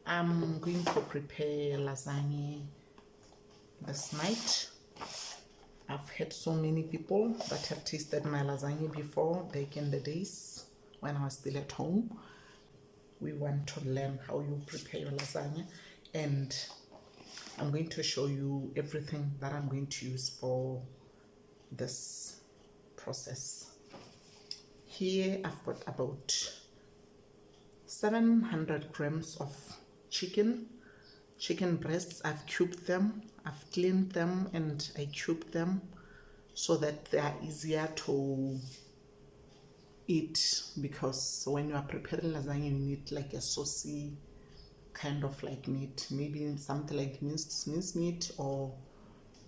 I'm going to prepare lasagna this night. I've had so many people that have tasted my lasagna before, back in the days when I was still at home. We want to learn how you prepare your lasagna, and I'm going to show you everything that I'm going to use for this process. Here I've got about 700 grams of chicken breasts. I've cubed them, I've cleaned them, and I cubed them so that they are easier to eat, because when you are preparing lasagna you need like a saucy kind of like meat, maybe something like minced meat or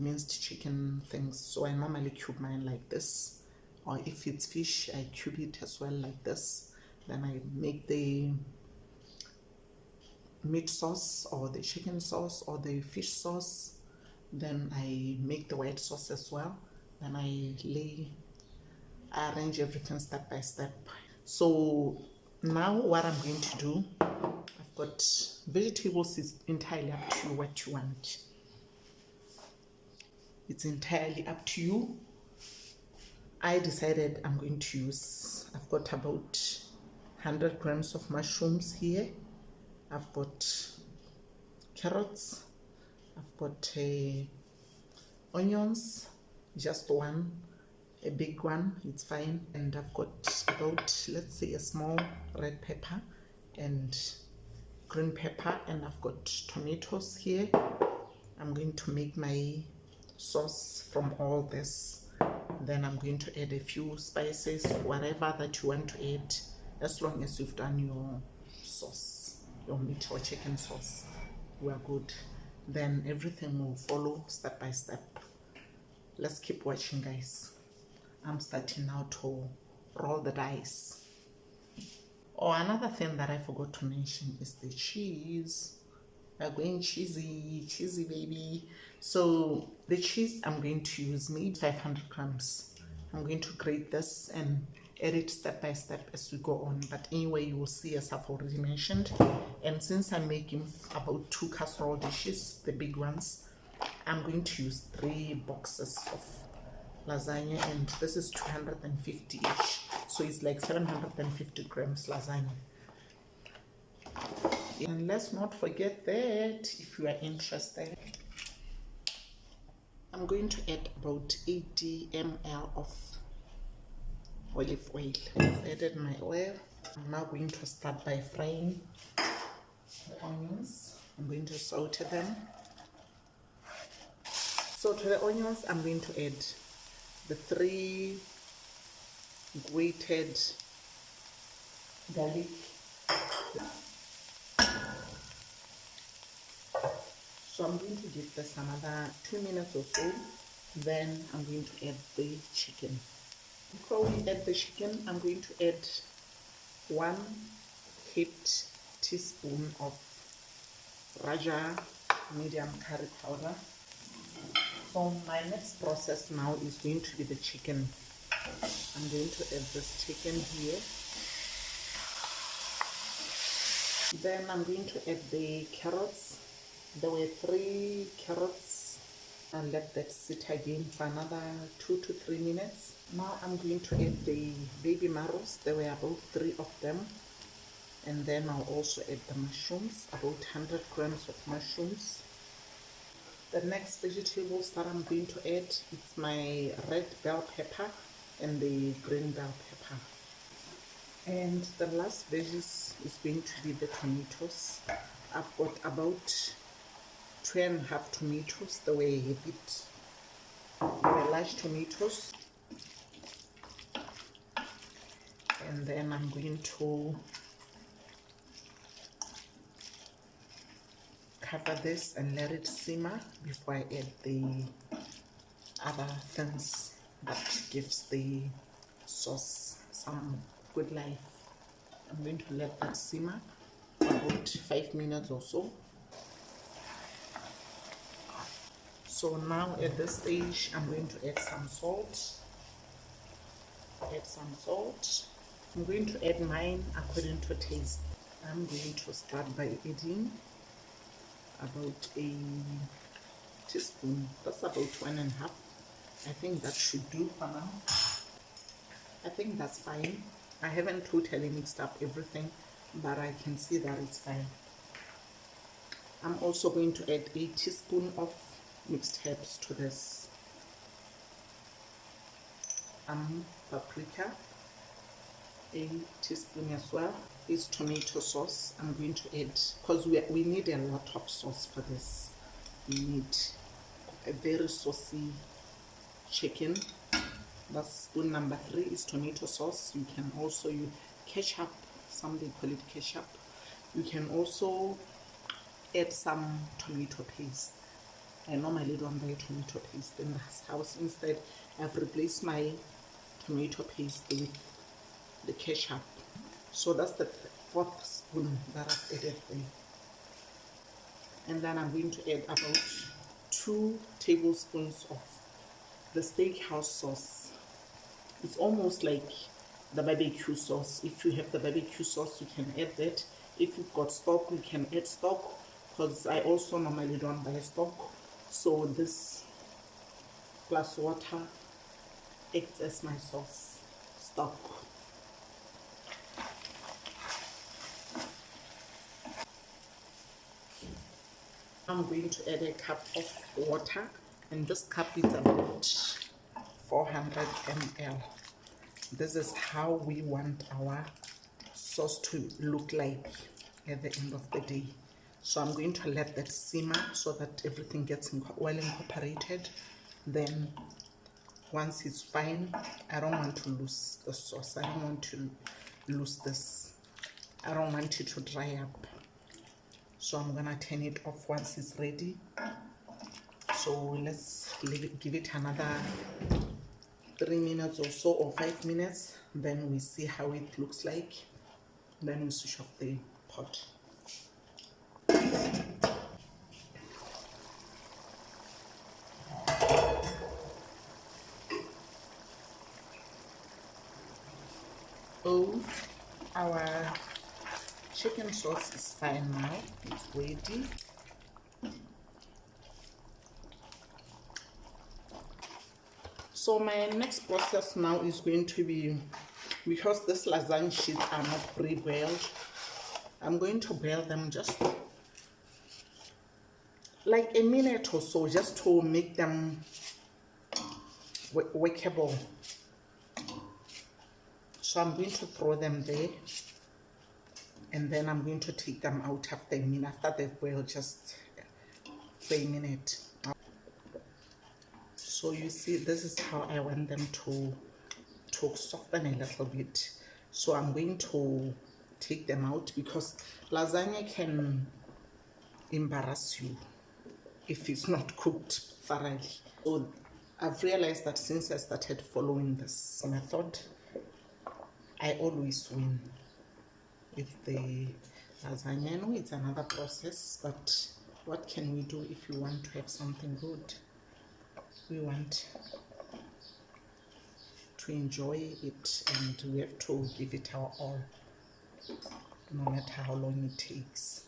minced chicken things. So I normally cube mine like this, or if it's fish I cube it as well like this. Then I make the meat sauce or the chicken sauce or the fish sauce. Then I make the white sauce as well. Then I arrange everything step by step. So now what I'm going to do, I've got vegetables. Is entirely up to you what you want. It's entirely up to you. I decided I'm going to use, I've got about 100 grams of mushrooms here. I've got carrots, I've got onions, just one, a big one, it's fine. And I've got about, let's say, a small red pepper and green pepper, and I've got tomatoes here. I'm going to make my sauce from all this. Then I'm going to add a few spices, whatever that you want to add, as long as you've done your sauce, your meat or chicken sauce. We are good. Then everything will follow step by step. Let's keep watching, guys. I'm starting now to roll the dice. Oh, another thing that I forgot to mention is the cheese. We're going cheesy baby. So the cheese I'm going to use, maybe 500 grams. I'm going to grate this and add it step by step as we go on. But anyway, you will see, as I've already mentioned. And since I'm making about 2 casserole dishes, the big ones, I'm going to use 3 boxes of lasagna, and this is 250 each. So it's like 750 grams lasagna. And let's not forget that, if you are interested, I'm going to add about 80 ml of olive oil. I've added my oil. I'm now going to start by frying the onions. I'm going to saute them. So to the onions, I'm going to add the 3 grated garlic. So I'm going to give this another 2 minutes or so. Then I'm going to add the chicken. Before we add the chicken, I'm going to add 1 heaped teaspoon of Raja medium curry powder. So my next process now is going to be the chicken. I'm going to add this chicken here. Then I'm going to add the carrots. There were 3 carrots, and let that sit again for another 2 to 3 minutes. Now I'm going to add the baby marrows. There were about 3 of them. And then I'll also add the mushrooms, about 100 grams of mushrooms. The next vegetables that I'm going to add, it's my red bell pepper and the green bell pepper. And the last veggies is going to be the tomatoes. I've got about 2.5 tomatoes. They were large tomatoes. And then I'm going to cover this and let it simmer before I add the other things that gives the sauce some good life. I'm going to let that simmer for about 5 minutes or so. So now at this stage, I'm going to add some salt. I'm going to add mine according to taste. I'm going to start by adding about a teaspoon. That's about 1.5. I think that should do for now. I think that's fine. I haven't totally mixed up everything, but I can see that it's fine. I'm also going to add a teaspoon of mixed herbs to this. Paprika, a teaspoon as well. Is tomato sauce. I'm going to add, because we need a lot of sauce for this. We need a very saucy chicken. That's spoon number 3 is tomato sauce. You can also use ketchup. Some they call it ketchup. You can also add some tomato paste. I normally don't buy tomato paste in the house. Instead, I've replaced my tomato paste with the ketchup. So that's the 4th spoon that I've added there. And then I'm going to add about 2 tablespoons of the steakhouse sauce. It's almost like the barbecue sauce. If you have the barbecue sauce, you can add that. If you've got stock, you can add stock, because I also normally don't buy stock. So this plus water acts as my sauce stock. I'm going to add a cup of water, and this cup is about 400 ml. This is how we want our sauce to look like at the end of the day. So I'm going to let that simmer so that everything gets well incorporated. Then once it's fine, I don't want to lose the sauce. I don't want to lose this. I don't want it to dry up. So I'm gonna turn it off once it's ready. So let's give it another 3 minutes or so, or 5 minutes. Then we see how it looks like. Then we switch off the pot. Oh, our chicken sauce is fine now. It's ready. So my next process now is going to be, because these lasagna sheets are not pre-boiled, I'm going to boil them just like a minute or so, just to make them workable. So I'm going to throw them there, and then I'm going to take them out after a minute, after they've boiled just for a minute. So you see, this is how I want them to soften a little bit. So I'm going to take them out, because lasagna can embarrass you if it's not cooked thoroughly. So I've realized that since I started following this method, I always win with the lasagna. I know it's another process, but what can we do if we want to have something good? We want to enjoy it, and we have to give it our all, no matter how long it takes.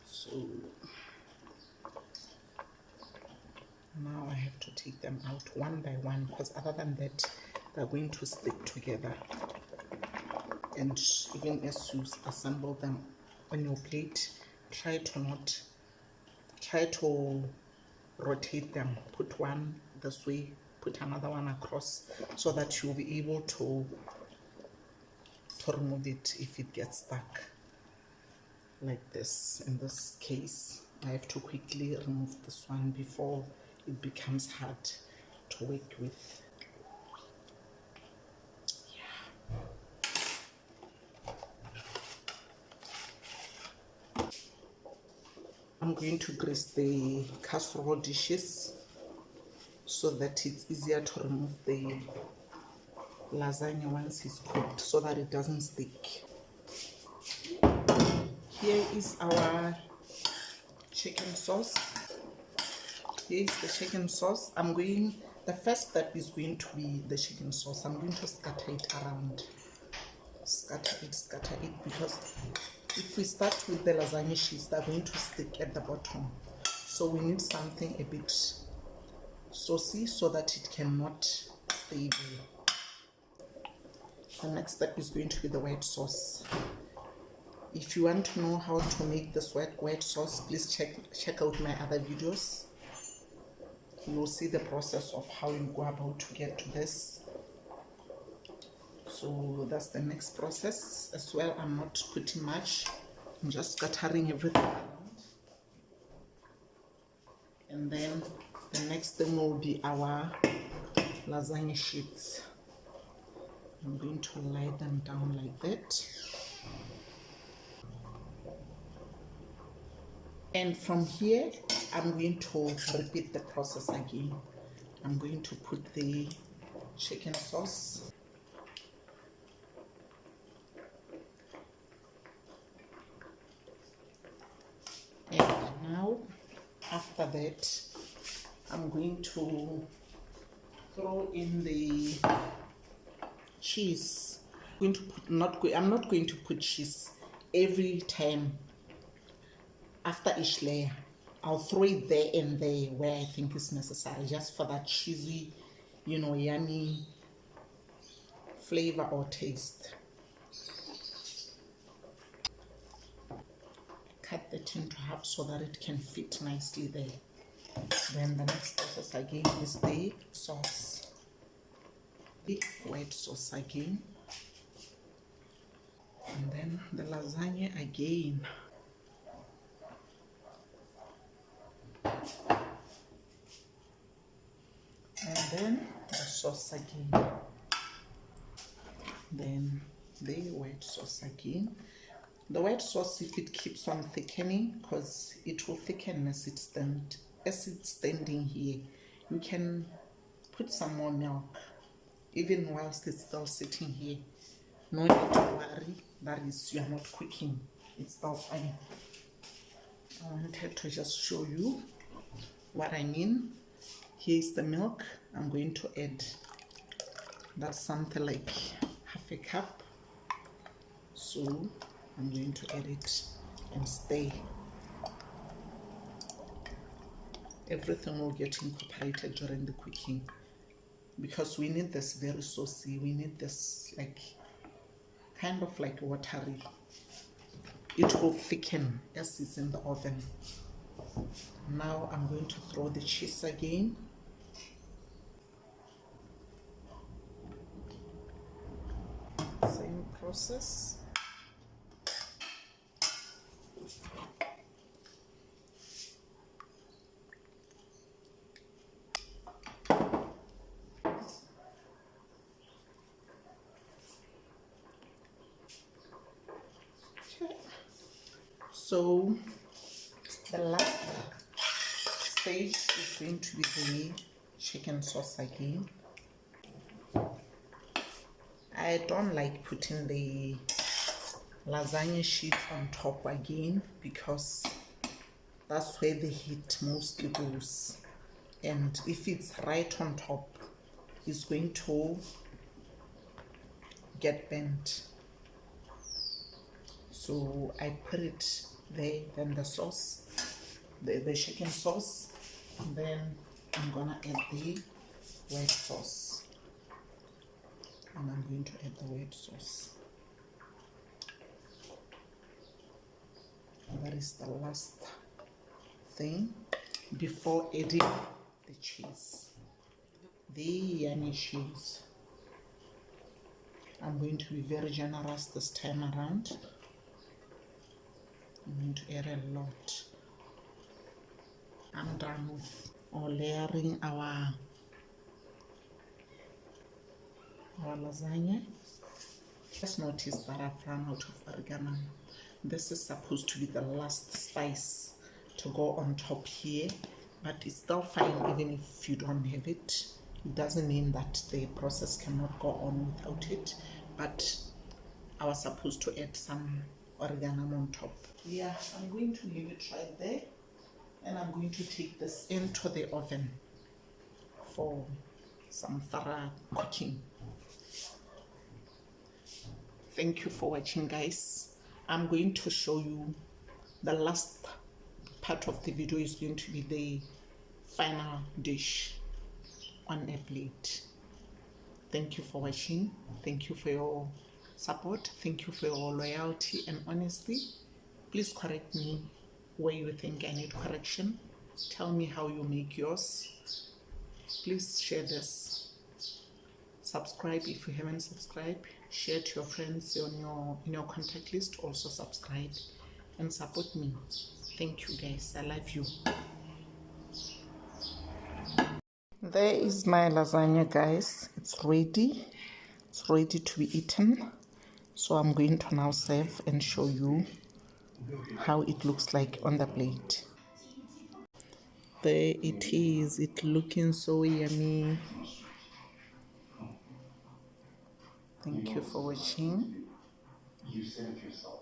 So now I have to take them out one by one, because other than that, they're going to stick together. And even as you assemble them on your plate, try to rotate them. Put one this way, put another one across, so that you'll be able to remove it if it gets stuck like this. In this case, I have to quickly remove this one before it becomes hard to work with. I'm going to grease the casserole dishes so that it's easier to remove the lasagna once it's cooked, so that it doesn't stick. Here is our chicken sauce. Here is the chicken sauce. The first step is going to be the chicken sauce. I'm going to scatter it around. scatter it, because if we start with the lasagna sheets, they're going to stick at the bottom. So we need something a bit saucy so that it cannot stay there. The next step is going to be the white sauce. If you want to know how to make this white sauce, please check out my other videos. You will see the process of how you go about to get to this. So that's the next process as well. I'm not putting much, I'm just scattering everything around. And then the next thing will be our lasagna sheets. I'm going to lay them down like that. And from here, I'm going to repeat the process again. I'm going to put the chicken sauce. And now, after that, I'm going to throw in the cheese. I'm not going to put cheese every time. After each layer, I'll throw it there and there where I think is necessary, just for that cheesy, yummy flavor or taste. Cut that into half so that it can fit nicely there. Then the next process again is the sauce. The white sauce again. And then the lasagna again. And then the sauce again. Then the white sauce again. The white sauce, if it keeps on thickening, because it will thicken as it's standing here, you can put some more milk, even whilst it's still sitting here. No need to worry, that is, you are not cooking, it's still fine. I wanted to just show you what I mean. Here's the milk. I'm going to add, that's something like half a cup. So I'm going to add it and stir. Everything will get incorporated during the cooking, because we need this very saucy. We need this kind of like watery. It will thicken as it's in the oven. Now I'm going to throw the cheese again. Same process. So the last stage is going to be the chicken sauce again. I don't like putting the lasagna sheets on top again, because that's where the heat mostly goes, and if it's right on top, it's going to get bent. So I put it there, then the sauce, the chicken sauce, and then I'm gonna add the white sauce, and I'm going to add the white sauce. That is the last thing before adding the cheese, the yummy cheese. I'm going to be very generous this time around. I'm going to add a lot. I'm done with layering our lasagna. Just notice that I've run out of oregano. This is supposed to be the last spice to go on top here, but it's still fine even if you don't have it. It doesn't mean that the process cannot go on without it, but I was supposed to add some oregano on top. Yeah, I'm going to leave it right there, and I'm going to take this into the oven for some thorough cooking. Thank you for watching, guys. I'm going to show you the last part of the video is going to be the final dish on a plate. Thank you for watching. Thank you for your support. Thank you for your loyalty and honesty. Please correct me where you think I need correction. Tell me how you make yours. Please share this. Subscribe if you haven't subscribed. Share to your friends in your contact list. Also subscribe and support me. Thank you, guys. I love you. There is my lasagna, guys. It's ready. It's ready to be eaten. So I'm going to now serve and show you how it looks like on the plate. There it is. It's looking so yummy. Thank you for watching. You said it yourself.